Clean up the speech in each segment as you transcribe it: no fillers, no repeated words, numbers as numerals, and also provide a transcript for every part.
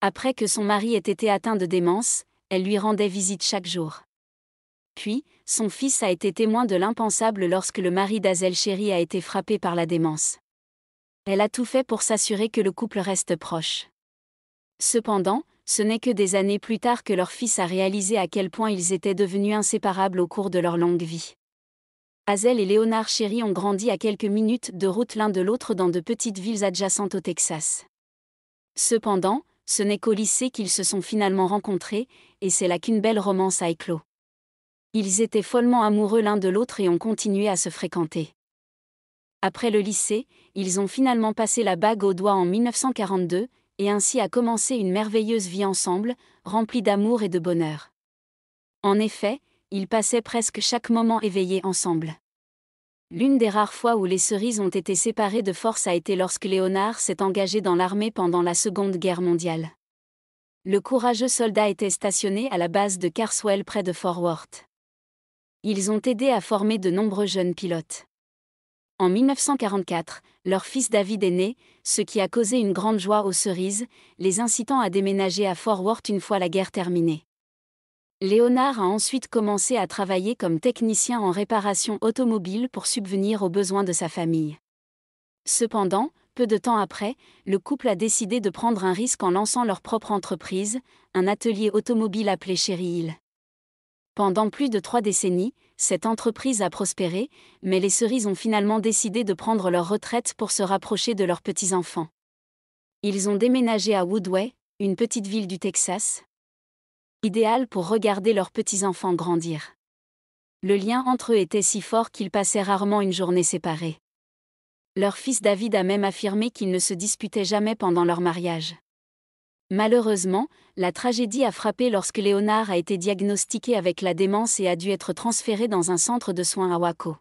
Après que son mari ait été atteint de démence, elle lui rendait visite chaque jour. Puis, son fils a été témoin de l'impensable lorsque le mari d'Hazel Cherry a été frappé par la démence. Elle a tout fait pour s'assurer que le couple reste proche. Cependant, ce n'est que des années plus tard que leur fils a réalisé à quel point ils étaient devenus inséparables au cours de leur longue vie. Hazel et Leonard Cherry ont grandi à quelques minutes de route l'un de l'autre dans de petites villes adjacentes au Texas. Cependant, ce n'est qu'au lycée qu'ils se sont finalement rencontrés, et c'est là qu'une belle romance a éclos. Ils étaient follement amoureux l'un de l'autre et ont continué à se fréquenter. Après le lycée, ils ont finalement passé la bague au doigt en 1942, et ainsi a commencé une merveilleuse vie ensemble, remplie d'amour et de bonheur. En effet, ils passaient presque chaque moment éveillés ensemble. L'une des rares fois où les cerises ont été séparées de force a été lorsque Leonard s'est engagé dans l'armée pendant la Seconde Guerre mondiale. Le courageux soldat était stationné à la base de Carswell près de Fort Worth. Ils ont aidé à former de nombreux jeunes pilotes. En 1944, leur fils David est né, ce qui a causé une grande joie aux cerises, les incitant à déménager à Fort Worth une fois la guerre terminée. Leonard a ensuite commencé à travailler comme technicien en réparation automobile pour subvenir aux besoins de sa famille. Cependant, peu de temps après, le couple a décidé de prendre un risque en lançant leur propre entreprise, un atelier automobile appelé Cherry Hill. Pendant plus de 3 décennies, cette entreprise a prospéré, mais les cerises ont finalement décidé de prendre leur retraite pour se rapprocher de leurs petits-enfants. Ils ont déménagé à Woodway, une petite ville du Texas, idéal pour regarder leurs petits-enfants grandir. Le lien entre eux était si fort qu'ils passaient rarement une journée séparée. Leur fils David a même affirmé qu'ils ne se disputaient jamais pendant leur mariage. Malheureusement, la tragédie a frappé lorsque Leonard a été diagnostiqué avec la démence et a dû être transféré dans un centre de soins à Waco.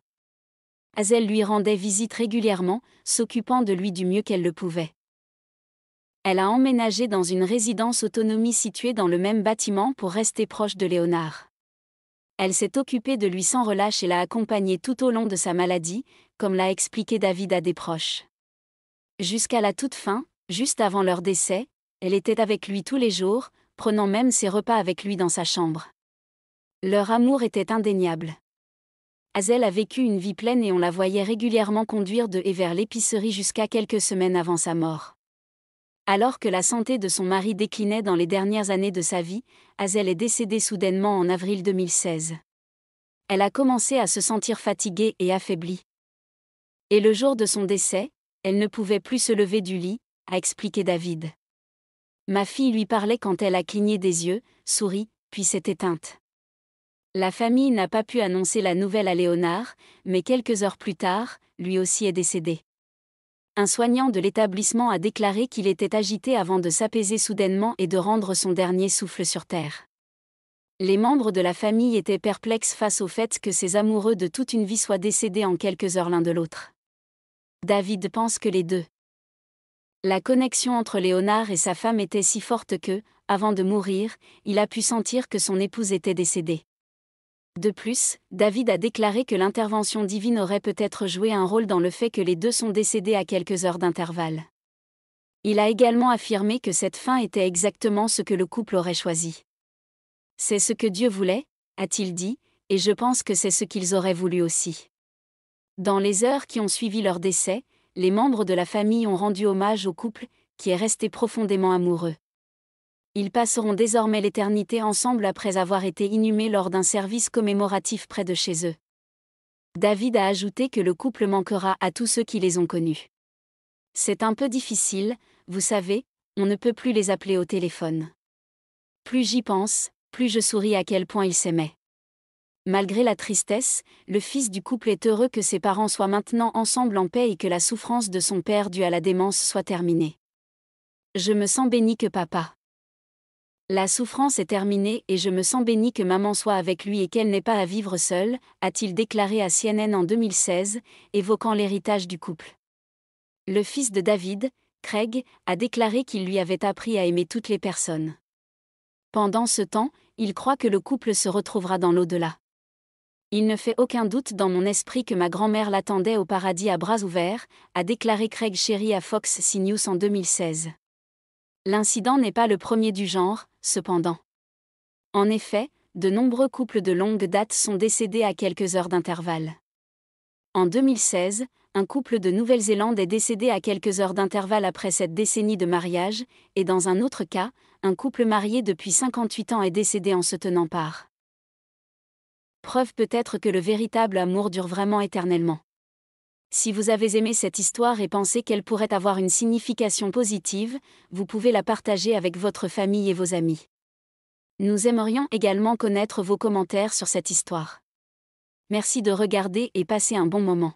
Hazel lui rendait visite régulièrement, s'occupant de lui du mieux qu'elle le pouvait. Elle a emménagé dans une résidence autonomie située dans le même bâtiment pour rester proche de Leonard. Elle s'est occupée de lui sans relâche et l'a accompagné tout au long de sa maladie, comme l'a expliqué David à des proches. Jusqu'à la toute fin, juste avant leur décès, elle était avec lui tous les jours, prenant même ses repas avec lui dans sa chambre. Leur amour était indéniable. Hazel a vécu une vie pleine et on la voyait régulièrement conduire de et vers l'épicerie jusqu'à quelques semaines avant sa mort. Alors que la santé de son mari déclinait dans les dernières années de sa vie, Hazel est décédée soudainement en avril 2016. Elle a commencé à se sentir fatiguée et affaiblie. Et le jour de son décès, elle ne pouvait plus se lever du lit, a expliqué David. Ma fille lui parlait quand elle a cligné des yeux, souri, puis s'est éteinte. La famille n'a pas pu annoncer la nouvelle à Leonard, mais quelques heures plus tard, lui aussi est décédé. Un soignant de l'établissement a déclaré qu'il était agité avant de s'apaiser soudainement et de rendre son dernier souffle sur terre. Les membres de la famille étaient perplexes face au fait que ces amoureux de toute une vie soient décédés en quelques heures l'un de l'autre. David pense que les deux. La connexion entre Leonard et sa femme était si forte que, avant de mourir, il a pu sentir que son épouse était décédée. De plus, David a déclaré que l'intervention divine aurait peut-être joué un rôle dans le fait que les deux sont décédés à quelques heures d'intervalle. Il a également affirmé que cette fin était exactement ce que le couple aurait choisi. C'est ce que Dieu voulait, a-t-il dit, et je pense que c'est ce qu'ils auraient voulu aussi. Dans les heures qui ont suivi leur décès, les membres de la famille ont rendu hommage au couple, qui est resté profondément amoureux. Ils passeront désormais l'éternité ensemble après avoir été inhumés lors d'un service commémoratif près de chez eux. David a ajouté que le couple manquera à tous ceux qui les ont connus. C'est un peu difficile, vous savez, on ne peut plus les appeler au téléphone. Plus j'y pense, plus je souris à quel point ils s'aimaient. Malgré la tristesse, le fils du couple est heureux que ses parents soient maintenant ensemble en paix et que la souffrance de son père due à la démence soit terminée. Je me sens béni que papa. La souffrance est terminée et je me sens béni que maman soit avec lui et qu'elle n'ait pas à vivre seule, a-t-il déclaré à CNN en 2016, évoquant l'héritage du couple. Le fils de David, Craig, a déclaré qu'il lui avait appris à aimer toutes les personnes. Pendant ce temps, il croit que le couple se retrouvera dans l'au-delà. Il ne fait aucun doute dans mon esprit que ma grand-mère l'attendait au paradis à bras ouverts, a déclaré Craig Cherry à Fox News en 2016. L'incident n'est pas le premier du genre, cependant. En effet, de nombreux couples de longue date sont décédés à quelques heures d'intervalle. En 2016, un couple de Nouvelle-Zélande est décédé à quelques heures d'intervalle après cette décennie de mariage, et dans un autre cas, un couple marié depuis 58 ans est décédé en se tenant part. Preuve peut-être que le véritable amour dure vraiment éternellement. Si vous avez aimé cette histoire et pensez qu'elle pourrait avoir une signification positive, vous pouvez la partager avec votre famille et vos amis. Nous aimerions également connaître vos commentaires sur cette histoire. Merci de regarder et passez un bon moment.